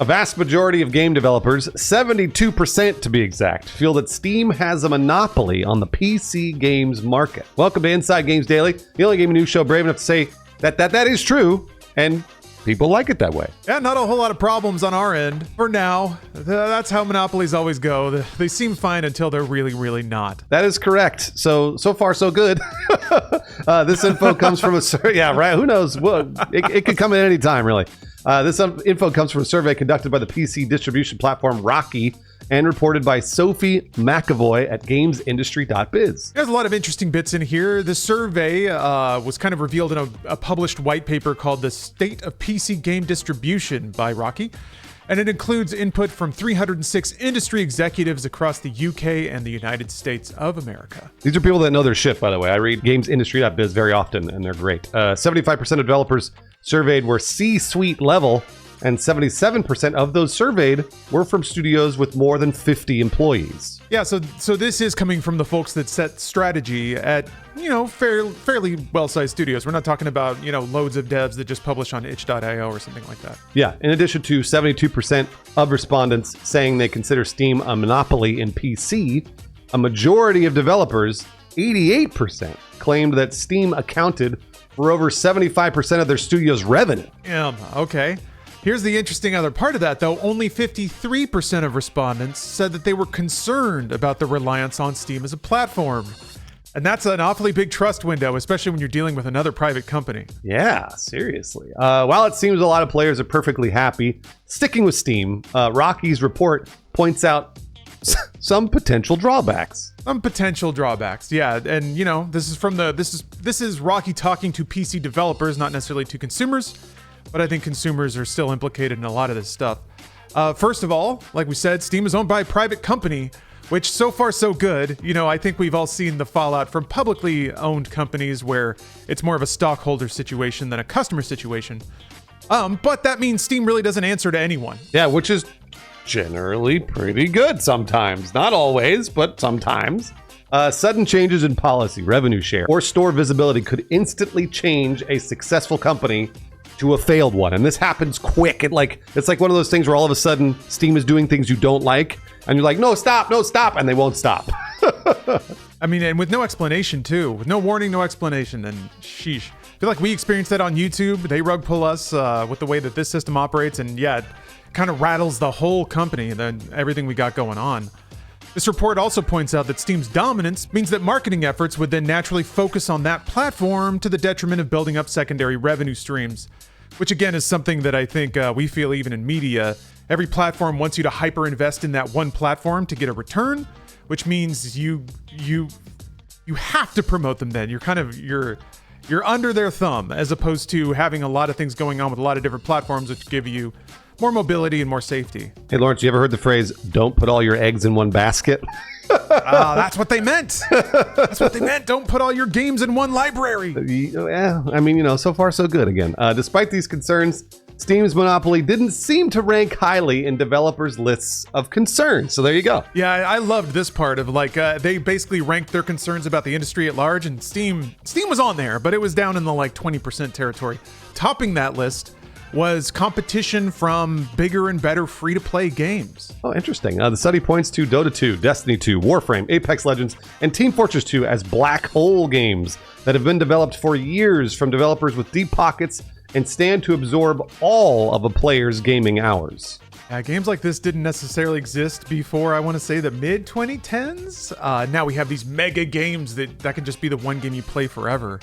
A vast majority of game developers, 72% to be exact, feel that Steam has a monopoly on the PC games market. Welcome to Inside Games Daily, the only gaming news show brave enough to say that is true, and people like it that way. Yeah, not a whole lot of problems on our end. For now, that's how monopolies always go. They seem fine until they're really, really not. That is correct. So far, so good. This info comes from yeah, right. Who knows? Well, it could come at any time, really. This info comes from a survey conducted by the PC distribution platform Rocky and reported by Sophie McAvoy at gamesindustry.biz. There's a lot of interesting bits in here. The survey was kind of revealed in a published white paper called The State of PC Game Distribution by Rocky. And it includes input from 306 industry executives across the UK and the United States of America. These are people that know their shit, by the way. I read gamesindustry.biz very often, and they're great. 75% of developers surveyed were C-suite level, and 77% of those surveyed were from studios with more than 50 employees. Yeah, so this is coming from the folks that set strategy at, fairly well-sized studios. We're not talking about, loads of devs that just publish on itch.io or something like that. Yeah, in addition to 72% of respondents saying they consider Steam a monopoly in PC, a majority of developers, 88%, claimed that Steam accounted for over 75% of their studio's revenue. Okay. Here's the interesting other part of that, though. Only 53% of respondents said that they were concerned about the reliance on Steam as a platform. And that's an awfully big trust window, especially when you're dealing with another private company. Yeah, seriously. While it seems a lot of players are perfectly happy sticking with Steam, Rocky's report points out some potential drawbacks. Yeah, and this is Rocky talking to PC developers, not necessarily to consumers. But I think consumers are still implicated in a lot of this stuff. First of all, like we said, Steam is owned by a private company, which so far so good. I think we've all seen the fallout from publicly owned companies where it's more of a stockholder situation than a customer situation. But that means Steam really doesn't answer to anyone. Yeah, which is generally pretty good sometimes. Not always, but sometimes. Sudden changes in policy, revenue share, or store visibility could instantly change a successful company to a failed one. And this happens quick. It's like one of those things where all of a sudden Steam is doing things you don't like and you're like, no, stop, and they won't stop. I mean, and with no explanation too, with no warning, no explanation, and sheesh. I feel like we experienced that on YouTube. They rug pull us with the way that this system operates, and yeah, it kind of rattles the whole company and then everything we got going on. This report also points out that Steam's dominance means that marketing efforts would then naturally focus on that platform to the detriment of building up secondary revenue streams, which again is something that I think we feel even in media. Every platform wants you to hyper invest in that one platform to get a return, which means you have to promote them then. You're under their thumb, as opposed to having a lot of things going on with a lot of different platforms which give you more mobility and more safety. Hey, Lawrence, you ever heard the phrase, don't put all your eggs in one basket? That's what they meant. That's what they meant. Don't put all your games in one library. Yeah, I mean, so far so good again. Despite these concerns, Steam's monopoly didn't seem to rank highly in developers' lists of concerns. So there you go. Yeah, I loved this part of they basically ranked their concerns about the industry at large, and Steam was on there, but it was down in the 20% territory. Topping that list was competition from bigger and better free-to-play games. Oh, interesting. The study points to Dota 2, Destiny 2, Warframe, Apex Legends, and Team Fortress 2 as black hole games that have been developed for years from developers with deep pockets and stand to absorb all of a player's gaming hours. Games like this didn't necessarily exist before, I want to say, the mid-2010s. Now we have these mega games that can just be the one game you play forever.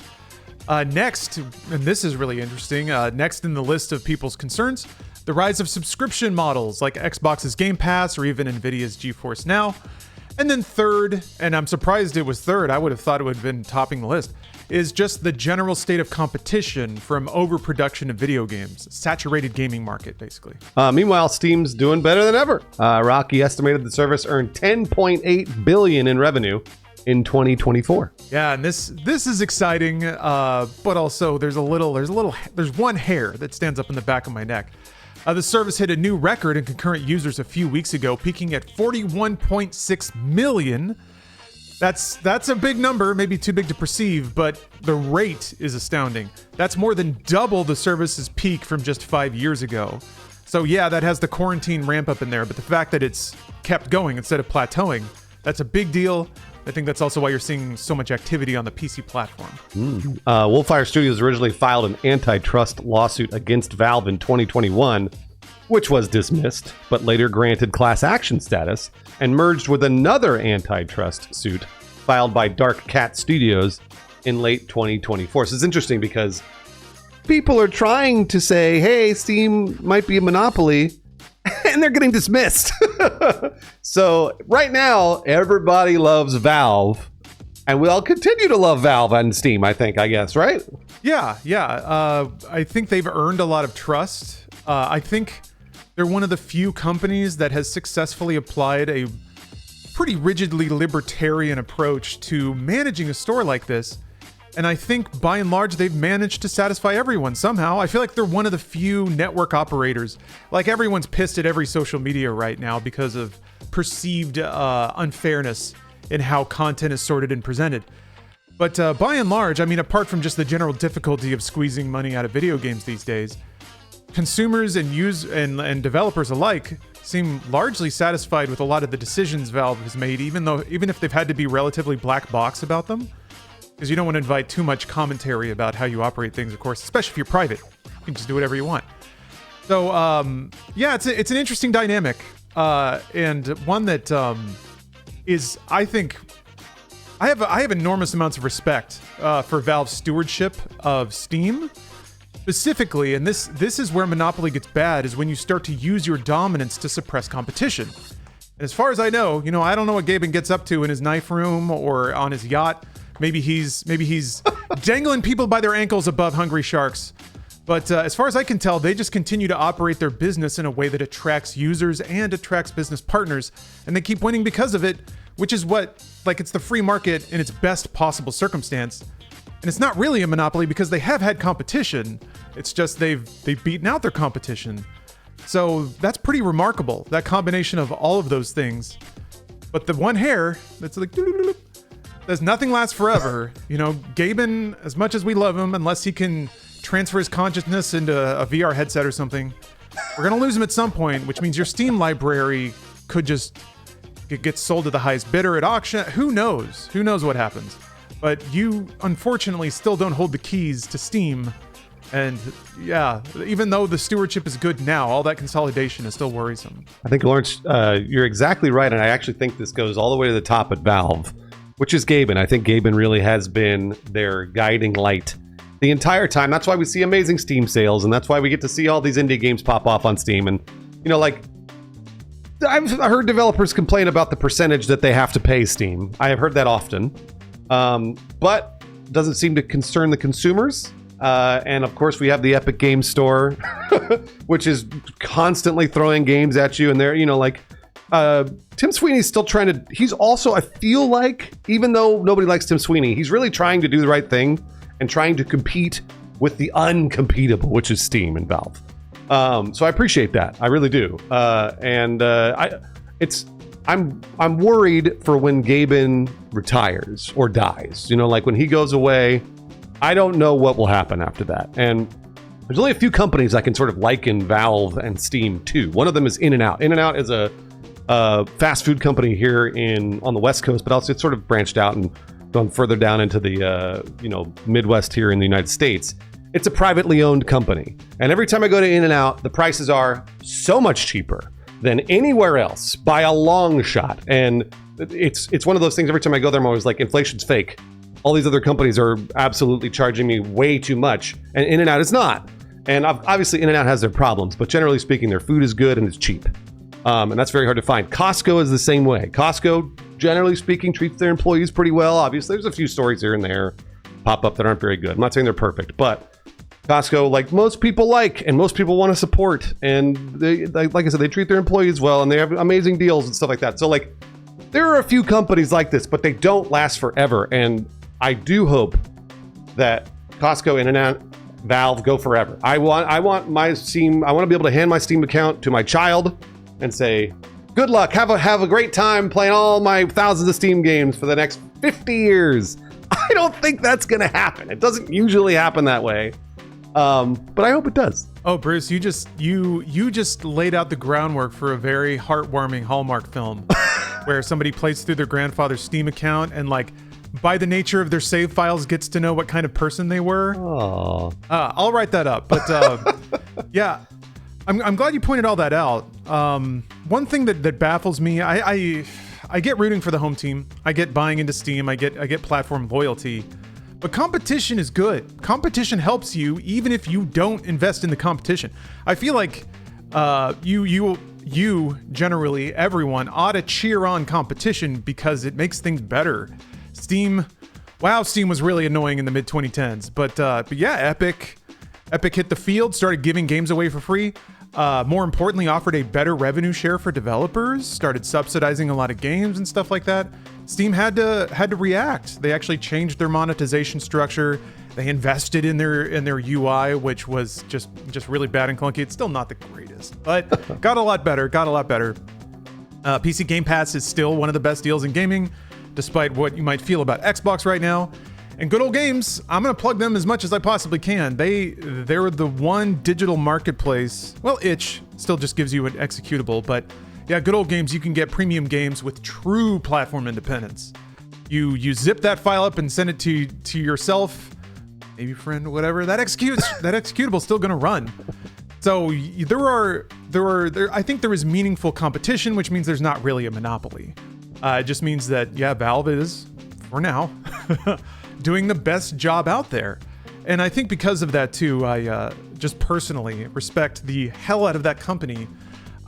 Next, and this is really interesting, next in the list of people's concerns, the rise of subscription models like Xbox's Game Pass or even Nvidia's GeForce Now. And then third, and I'm surprised it was third, I would have thought it would have been topping the list, is just the general state of competition from overproduction of video games. Saturated gaming market, basically. Meanwhile, Steam's doing better than ever. Rocky estimated the service earned $10.8 billion in revenue in 2024. Yeah, and this is exciting, but also there's one hair that stands up in the back of my neck. The service hit a new record in concurrent users a few weeks ago, peaking at 41.6 million. That's a big number, maybe too big to perceive, but the rate is astounding. That's more than double the service's peak from just 5 years ago. So yeah, that has the quarantine ramp up in there, but the fact that it's kept going instead of plateauing, that's a big deal. I think that's also why you're seeing so much activity on the PC platform. Wolfire Studios originally filed an antitrust lawsuit against Valve in 2021, which was dismissed, but later granted class action status and merged with another antitrust suit filed by Dark Cat Studios in late 2024. So it's interesting because people are trying to say, hey, Steam might be a monopoly, and they're getting dismissed. So right now, everybody loves Valve, and we'll continue to love Valve on Steam, I guess, right? Yeah. I think they've earned a lot of trust. I think they're one of the few companies that has successfully applied a pretty rigidly libertarian approach to managing a store like this. And I think by and large, they've managed to satisfy everyone somehow. I feel like they're one of the few network operators. Like everyone's pissed at every social media right now because of perceived unfairness in how content is sorted and presented. But by and large, I mean, apart from just the general difficulty of squeezing money out of video games these days, consumers and developers alike seem largely satisfied with a lot of the decisions Valve has made, even if they've had to be relatively black box about them. Because you don't want to invite too much commentary about how you operate things, of course, especially if you're private. You can just do whatever you want. So, yeah, it's an interesting dynamic, and one that is, I think, I have enormous amounts of respect for Valve's stewardship of Steam, specifically, and this is where monopoly gets bad, is when you start to use your dominance to suppress competition. And as far as I know, I don't know what Gaben gets up to in his knife room or on his yacht. Maybe he's dangling people by their ankles above Hungry Sharks. But as far as I can tell, they just continue to operate their business in a way that attracts users and attracts business partners. And they keep winning because of it, which is it's the free market in its best possible circumstance. And it's not really a monopoly because they have had competition. It's just they've beaten out their competition. So that's pretty remarkable, that combination of all of those things. But the one hair that's like... There's nothing lasts forever. Gaben, as much as we love him, unless he can transfer his consciousness into a VR headset or something, we're going to lose him at some point, which means your Steam library could just get sold to the highest bidder at auction. Who knows? Who knows what happens? But you, unfortunately, still don't hold the keys to Steam. And yeah, even though the stewardship is good now, all that consolidation is still worrisome. I think, Lawrence, you're exactly right. And I actually think this goes all the way to the top at Valve, which is Gaben. I think Gaben really has been their guiding light the entire time. That's why we see amazing Steam sales, and that's why we get to see all these indie games pop off on Steam. And, I've heard developers complain about the percentage that they have to pay Steam. I have heard that often, but doesn't seem to concern the consumers. And of course, we have the Epic Games Store, which is constantly throwing games at you, and they're, Tim Sweeney's still trying to... He's also, I feel like, even though nobody likes Tim Sweeney, he's really trying to do the right thing and trying to compete with the uncompetable, which is Steam and Valve. So I appreciate that. I really do. I'm worried for when Gaben retires or dies. When he goes away, I don't know what will happen after that. And there's only a few companies I can sort of liken Valve and Steam to. One of them is In-N-Out. In-N-Out is a fast food company here on the West Coast, but also it's sort of branched out and gone further down into the Midwest here in the United States. It's a privately owned company, and every time I go to In-N-Out, the prices are so much cheaper than anywhere else by a long shot. And it's one of those things. Every time I go there, I'm always like, inflation's fake. All these other companies are absolutely charging me way too much, and In-N-Out is not. And obviously, In-N-Out has their problems, but generally speaking, their food is good and it's cheap. And that's very hard to find. Costco is the same way. Costco, generally speaking, treats their employees pretty well. Obviously, there's a few stories here and there pop up that aren't very good. I'm not saying they're perfect, but Costco, like most people and most people want to support. And they, like I said, they treat their employees well, and they have amazing deals and stuff like that. So, there are a few companies like this, but they don't last forever. And I do hope that Costco, In-N-Out, Valve go forever. I want my Steam. I want to be able to hand my Steam account to my child and say, good luck, have a great time playing all my thousands of Steam games for the next 50 years. I don't think that's going to happen. It doesn't usually happen that way. But I hope it does. Oh, Bruce, you just laid out the groundwork for a very heartwarming Hallmark film where somebody plays through their grandfather's Steam account and, like, by the nature of their save files, gets to know what kind of person they were. Oh, I'll write that up. But yeah, I'm glad you pointed all that out. One thing that baffles me, I get rooting for the home team. I get buying into Steam. I get platform loyalty. But competition is good. Competition helps you even if you don't invest in the competition. I feel like you generally, everyone ought to cheer on competition because it makes things better. Steam was really annoying in the mid 2010s, but yeah, Epic hit the field, started giving games away for free. More importantly, offered a better revenue share for developers, started subsidizing a lot of games and stuff like that. Steam had to react. They actually changed their monetization structure. They invested in their UI, which was just really bad and clunky. It's still not the greatest, but got a lot better. PC Game Pass is still one of the best deals in gaming, despite what you might feel about Xbox right now. And Good Old Games, I'm going to plug them as much as I possibly can. They're the one digital marketplace. Well, itch still just gives you an executable, but yeah, Good Old Games, you can get premium games with true platform independence. You zip that file up and send it to yourself, maybe friend, whatever. That executable is still going to run. So I think there is meaningful competition, which means there's not really a monopoly. It just means that, yeah, Valve is, for now, doing the best job out there. And I think because of that, too, I just personally respect the hell out of that company.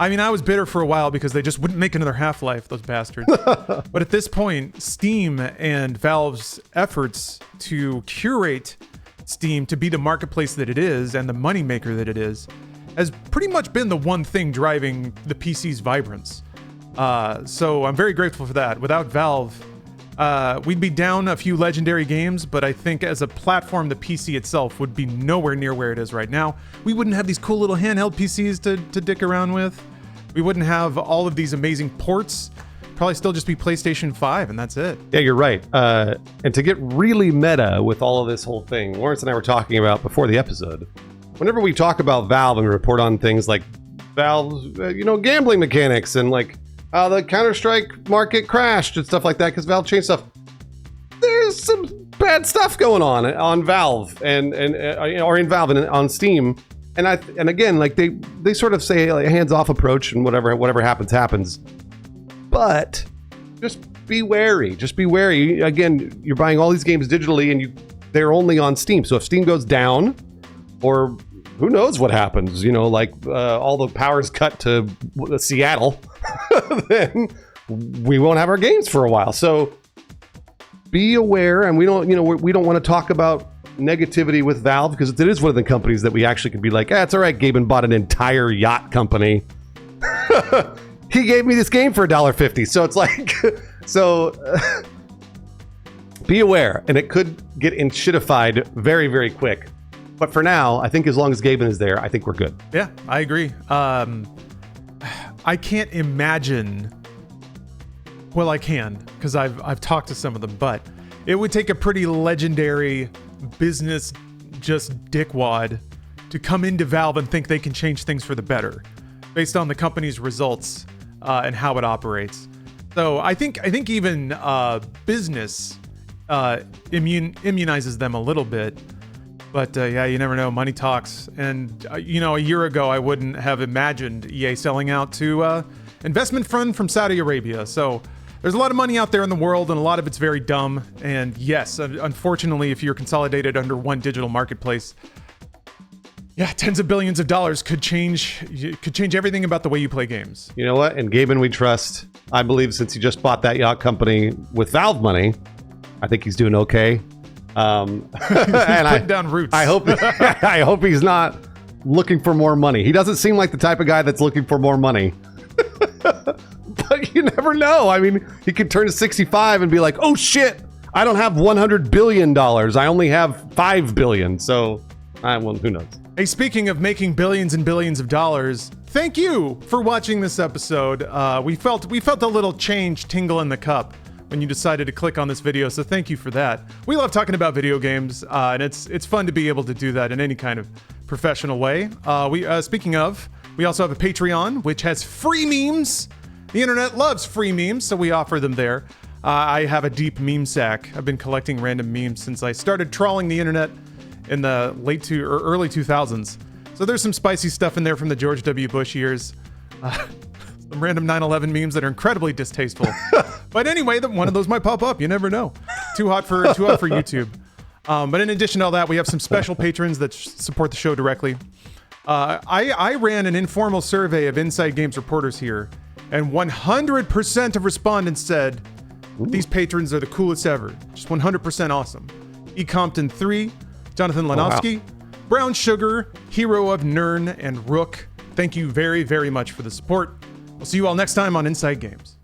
I mean, I was bitter for a while because they just wouldn't make another Half-Life, those bastards. But at this point, Steam and Valve's efforts to curate Steam to be the marketplace that it is and the moneymaker that it is has pretty much been the one thing driving the PC's vibrance. So I'm very grateful for that. Without Valve, we'd be down a few legendary games, but I think as a platform, the PC itself would be nowhere near where it is right now. We wouldn't have these cool little handheld PCs to dick around with. We wouldn't have all of these amazing ports. Probably still just be PlayStation 5, and that's it. Yeah, you're right. And to get really meta with all of this whole thing, Lawrence and I were talking about before the episode, whenever we talk about Valve and we report on things like Valve's, gambling mechanics and like how the Counter-Strike market crashed and stuff like that because Valve changed stuff. There's some bad stuff going on Valve or in Valve and on Steam. And again, like they sort of say like a hands-off approach and whatever happens. But just be wary. Just be wary. Again, you're buying all these games digitally and they're only on Steam. So if Steam goes down, or who knows what happens, all the power's cut to Seattle, then we won't have our games for a while. So be aware, and we don't want to talk about negativity with Valve because it is one of the companies that we actually can be like, it's all right, Gaben bought an entire yacht company. He gave me this game for $1.50. So it's like, be aware, and it could get shitified very, very quick. But for now, I think as long as Gaben is there, I think we're good. Yeah, I agree. I can't imagine. Well, I can because I've talked to some of them, but it would take a pretty legendary business just dickwad to come into Valve and think they can change things for the better based on the company's results and how it operates. So I think even business immunizes them a little bit. But yeah, you never know. Money talks. And, a year ago, I wouldn't have imagined EA selling out to investment fund from Saudi Arabia. So there's a lot of money out there in the world, and a lot of it's very dumb. And yes, unfortunately, if you're consolidated under one digital marketplace, yeah, tens of billions of dollars could change everything about the way you play games. You know what? In Gaben we trust. I believe since he just bought that yacht company with Valve money, I think he's doing okay. And putting down roots. I hope he's not looking for more money. He doesn't seem like the type of guy that's looking for more money. But you never know. I mean, he could turn to 65 and be like, oh shit, I don't have $100 billion. I only have $5 billion. So, who knows? Hey, speaking of making billions and billions of dollars, thank you for watching this episode. We felt a little change tingle in the cup when you decided to click on this video, so thank you for that. We love talking about video games, and it's fun to be able to do that in any kind of professional way. Speaking of, we also have a Patreon, which has free memes. The internet loves free memes, so we offer them there. I have a deep meme sack. I've been collecting random memes since I started trawling the internet in the early 2000s. So there's some spicy stuff in there from the George W. Bush years. Some random 9/11 memes that are incredibly distasteful. But anyway, one of those might pop up. You never know. Too hot for YouTube. But in addition to all that, we have some special patrons that support the show directly. I ran an informal survey of Inside Games reporters here, and 100% of respondents said these patrons are the coolest ever. Just 100% awesome. E. Compton 3, Jonathan Lanofsky, Brown Sugar, Hero of Nern, and Rook. Thank you very, very much for the support. We'll see you all next time on Inside Games.